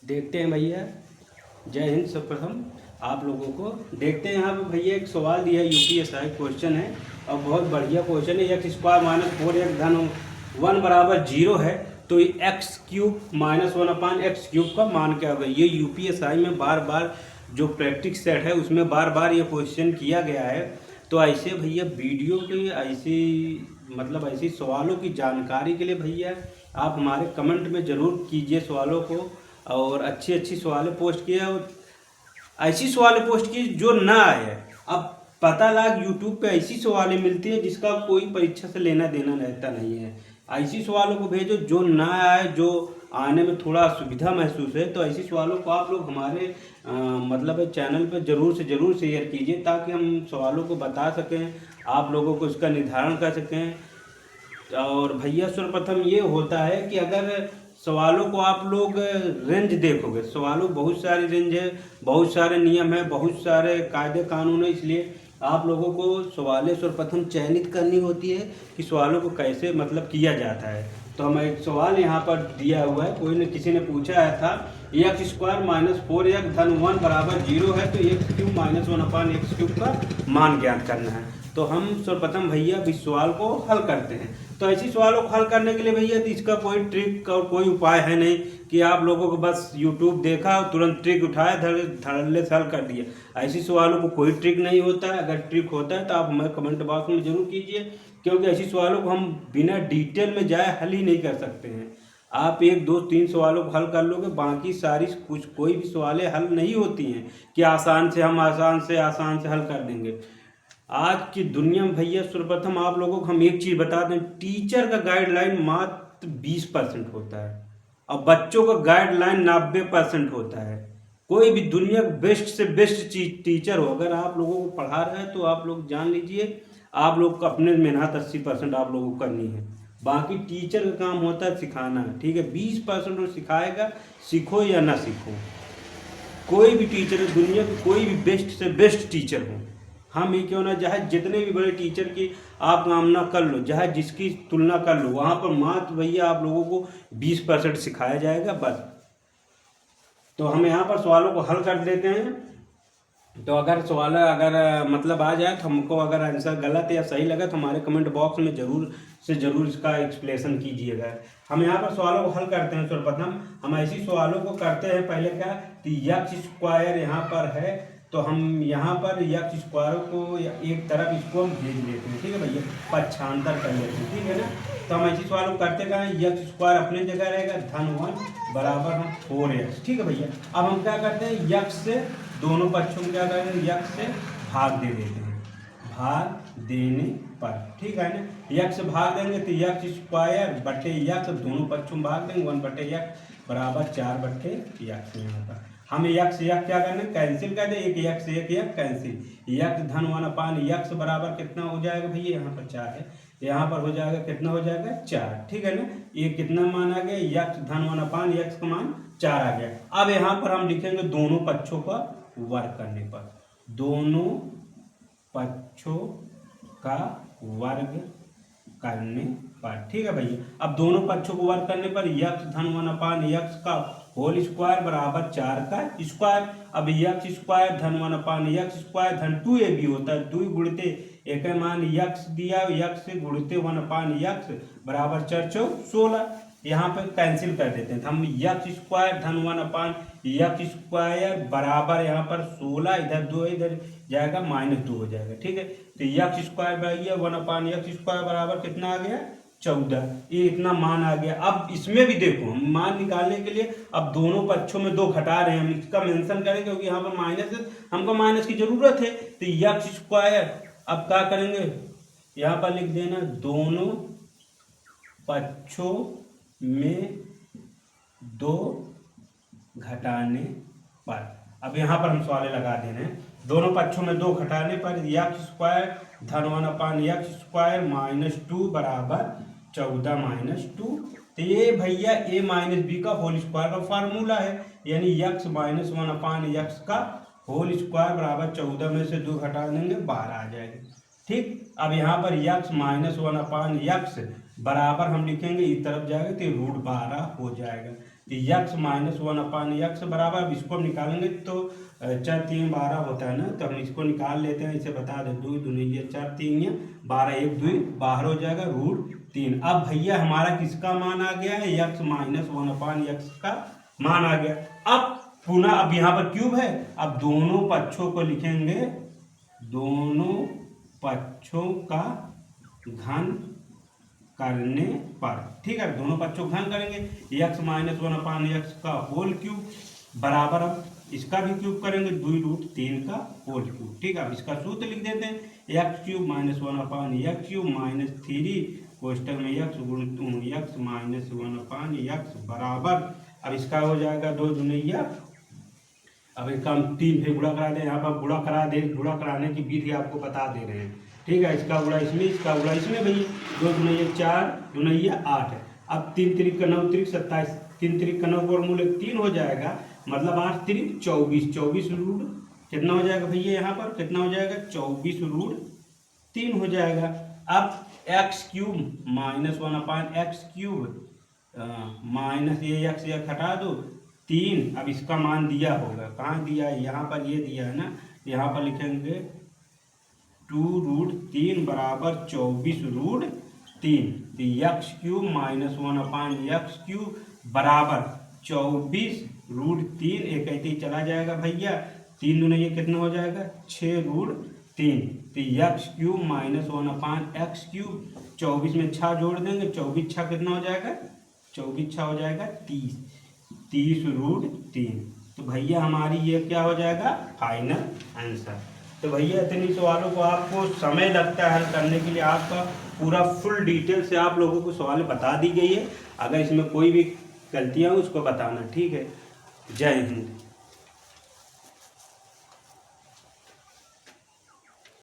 देखते हैं भैया। जय हिंद। सर्वप्रथम आप लोगों को देखते हैं। यहाँ पे भैया एक सवाल दिया है, यूपीएसआई क्वेश्चन है और बहुत बढ़िया क्वेश्चन है। X square minus four x धन वन बराबर जीरो है तो x cube minus one upon x cube का मान क्या होगा। ये यूपीएसआई में बार बार जो प्रैक्टिस सेट है उसमें बार बार ये क्वेश्चन किया गया है। तो ऐसे भैया वीडियो के ऐसी ऐसी सवालों की जानकारी के लिए भैया आप हमारे कमेंट में ज़रूर कीजिए सवालों को, और अच्छी अच्छी सवालें पोस्ट किए और ऐसी सवालें पोस्ट की जो ना आए। अब पता लग यूट्यूब पे ऐसी सवालें मिलती है जिसका कोई परीक्षा से लेना देना रहता नहीं है। ऐसी सवालों को भेजो जो ना आए, जो आने में थोड़ा असुविधा महसूस है। तो ऐसी सवालों को आप लोग हमारे चैनल पर ज़रूर से ज़रूर शेयर कीजिए ताकि हम सवालों को बता सकें, आप लोगों को इसका निर्धारण कर सकें। और भैया सर्वप्रथम ये होता है कि अगर सवालों को आप लोग रेंज देखोगे, सवालों बहुत सारी रेंज है, बहुत सारे नियम है, बहुत सारे कायदे कानून है, इसलिए आप लोगों को सवालें सर्वप्रथम चयनित करनी होती है कि सवालों को कैसे किया जाता है। तो हम एक सवाल यहाँ पर दिया हुआ है, कोई ने किसी ने पूछा है था x square minus four x धन वन बराबर जीरो है तो x cube minus one upon x cube का मान ज्ञात करना है। तो हम सर्वप्रथम भैया इस सवाल को हल करते हैं। तो ऐसी सवालों को हल करने के लिए भैया तो इसका कोई ट्रिक और कोई उपाय है नहीं कि आप लोगों को बस यूट्यूब देखा और तुरंत ट्रिक उठाया धड़ल्ले से हल कर दिया। ऐसी सवालों को कोई ट्रिक नहीं होता है। अगर ट्रिक होता है तो आप हमें कमेंट बॉक्स में जरूर कीजिए, क्योंकि ऐसी सवालों को हम बिना डिटेल में जाए हल ही नहीं कर सकते हैं। आप एक दो तीन सवालों को हल कर लोगे, बाकी सारी कोई भी सवालें हल नहीं होती हैं कि आसान से आसान से हल कर देंगे। आज की दुनिया में भैया सर्वप्रथम आप लोगों को हम एक चीज़ बता दें, टीचर का गाइडलाइन मात्र 20% होता है और बच्चों का गाइडलाइन 90% होता है। कोई भी दुनिया का बेस्ट से बेस्ट टीचर हो, अगर आप लोगों को पढ़ा रहा है तो आप लोग जान लीजिए आप लोग को अपने मेहनत 80% आप लोगों को करनी है। बाकी टीचर का काम होता है सिखाना, ठीक है। 20% वो सिखाएगा, सीखो या ना सीखो। कोई भी टीचर दुनिया के कोई भी बेस्ट से बेस्ट टीचर हो, हम ही क्यों ना, चाहे जितने भी बड़े टीचर की आप कामना कर लो, चाहे जिसकी तुलना कर लो, वहाँ पर मात्र भैया आप लोगों को 20% सिखाया जाएगा बस। तो हम यहाँ पर सवालों को हल कर देते हैं। तो अगर सवाल आ जाए तो हमको अगर आंसर गलत या सही लगा तो हमारे कमेंट बॉक्स में ज़रूर से ज़रूर इसका एक्सप्लेनेशन कीजिएगा। हम यहाँ पर सवालों को हल करते हैं। सर्वप्रथम हम ऐसी सवालों को करते हैं। पहले क्या कि एक्स स्क्वायर यहाँ पर है तो हम यहाँ पर एक्स स्क्वायर को एक तरफ इसको हम भेज लेते हैं, ठीक है भैया, पक्षांतर कर लेते हैं, ठीक है ना। तो हम ऐसी सवाल को करते क्या, एक्स स्क्वायर अपनी जगह रहेगा, धन वन बराबर हम फोर एक्स, ठीक है भैया। अब हम क्या करते हैं, एक्स से दोनों पक्षों में क्या करेंगे, एक्स से भाग दे देते हैं, भाग देने पर, ठीक है ना। एक्स से भाग देंगे तो एक्स स्क्वायर बटे एक्स, दोनों पक्षों में भाग देंगे, वन बटे एक्स बराबर चार बटे एक्स। यहाँ पर हमें एक्स क्या करना है, कैंसिल कर दे, एक एक्स कैंसिल, एक्स धन वन अपान एक्स बराबर कितना हो जाएगा भैया, यहाँ पर चार है, यहाँ पर हो जाएगा कितना हो जाएगा चार, ठीक है ना। ये कितना मान आ गया, एक्स धन वन अपान एक्स का मान चार आ गया। अब यहाँ पर हम लिखेंगे दोनों पक्षों का वर्ग करने पर, दोनों पक्षों का वर्ग करने पर, ठीक है भैया। अब दोनों पक्षों को वर्ग करने पर एक्स धन वन अपान एक्स का होल स्क्वायर बराबर चार का स्क्वायर। अब एक्स स्क्वायर धन वन अपान एक्स स्क्वायर धन टू ए भी होता है, 2 गुणित एक मान एक्स दिया, एक्स से गुणित वन अपान एक्स बराबर चार चौ 16। यहाँ पर कैंसिल कर देते हैं तो हम एक्स स्क्वायर धन वन अपान एक्स स्क्वायर बराबर यहाँ पर 16, इधर 2 इधर जाएगा -2 हो जाएगा, ठीक है। तो एक्स स्क्वायर भैया वन अपान एक्स स्क्वायर बराबर कितना आ गया 14, ये इतना मान आ गया। अब इसमें भी देखो हम मान निकालने के लिए अब दोनों पक्षों में 2 घटा रहे हैं, हम इसका मेंशन करें क्योंकि यहाँ पर माइनस है, हमको माइनस की जरूरत है। तो एक्स स्क्वायर अब क्या करेंगे, यहाँ पर लिख देना दोनों पक्षों में 2 घटाने पर। अब यहाँ पर हम सवाल लगा देने हैं, दोनों पक्षों में 2 घटाने पर एक्स स्क्वायर धन वन अपान एक्स स्क्वायर -2 बराबर 14 -2। तो ये भैया a माइनस बी का होल स्क्वायर का फार्मूला है, यानी x minus one upon x का होल स्क्वायर बराबर 14 में से 2 घटा देंगे 12 आ जाएगा। ठीक। अब यहाँ पर यक्स माइनस 1/x बराबर हम लिखेंगे, इस तरफ जाएगा तो √12 हो जाएगा। तो यक्स माइनस 1/x बराबर, अब इसको हम निकालेंगे तो 4 3 12 होता है ना, तो हम इसको निकाल लेते हैं। इसे बता दें, 2 2 4 3 12, 1 2 बाहर हो जाएगा √3। अब भैया हमारा किसका मान आ गया है, यक्स माइनस 1/x का मान आ गया। अब पुनः अब यहाँ पर क्यूब है, अब दोनों पक्षों को लिखेंगे, दोनों पक्षों का घन करने पर, ठीक है, दोनों पक्षों घन करेंगे, यक्स माइनस 1/x का होल क्यूब बराबर, अब इसका भी क्यूब करेंगे 2√3 का होल क्यूब। ठीक है, अब इसका सूत्र लिख देते हैं, x cube minus 1/x cube minus 3 कोष्टक में यक्स गुण यक्स माइनस 1/x बराबर, अब इसका हो जाएगा 2 दूनी, अब इसका हम 3 फिर गुणा करा दें। यहाँ पर गुणा कराने की विधि आपको बता दे रहे हैं। ठीक है, इसका गुणा इसमें, इसका गुणा इसमें भैया, 2 दूनी 4 दूनी 8 है। अब 3 3 का 9 3 27, 3 3 का 9 वर्गमूल 3 हो जाएगा, मतलब 8 3 24, 24 रूट कितना हो जाएगा भैया, यहाँ पर कितना हो जाएगा, 24√3 हो जाएगा। अब x cube minus 1/x cube minus ये एक्स हटा दो 3, अब इसका मान दिया होगा, कहाँ दिया है, यहाँ पर ये दिया है ना, यहाँ पर लिखेंगे 2√3 बराबर 24√3, तो x cube minus 1/x cube बराबर 24√3, एक ऐसे ही चला जाएगा भैया, 3 दूनी ये कितना हो जाएगा, 6√3, तो x cube minus 1/x cube, 24 में 6 जोड़ देंगे, 24 6 कितना हो जाएगा, 24 6 हो जाएगा 30√3। तो भैया हमारी ये क्या हो जाएगा, फाइनल आंसर। तो भैया इतनी सवालों को आपको समय लगता है हल करने के लिए, आपका पूरा फुल डिटेल से आप लोगों को सवाल बता दी गई है। अगर इसमें कोई भी गलतियाँ हो उसको बताना, ठीक है। जय हिंद।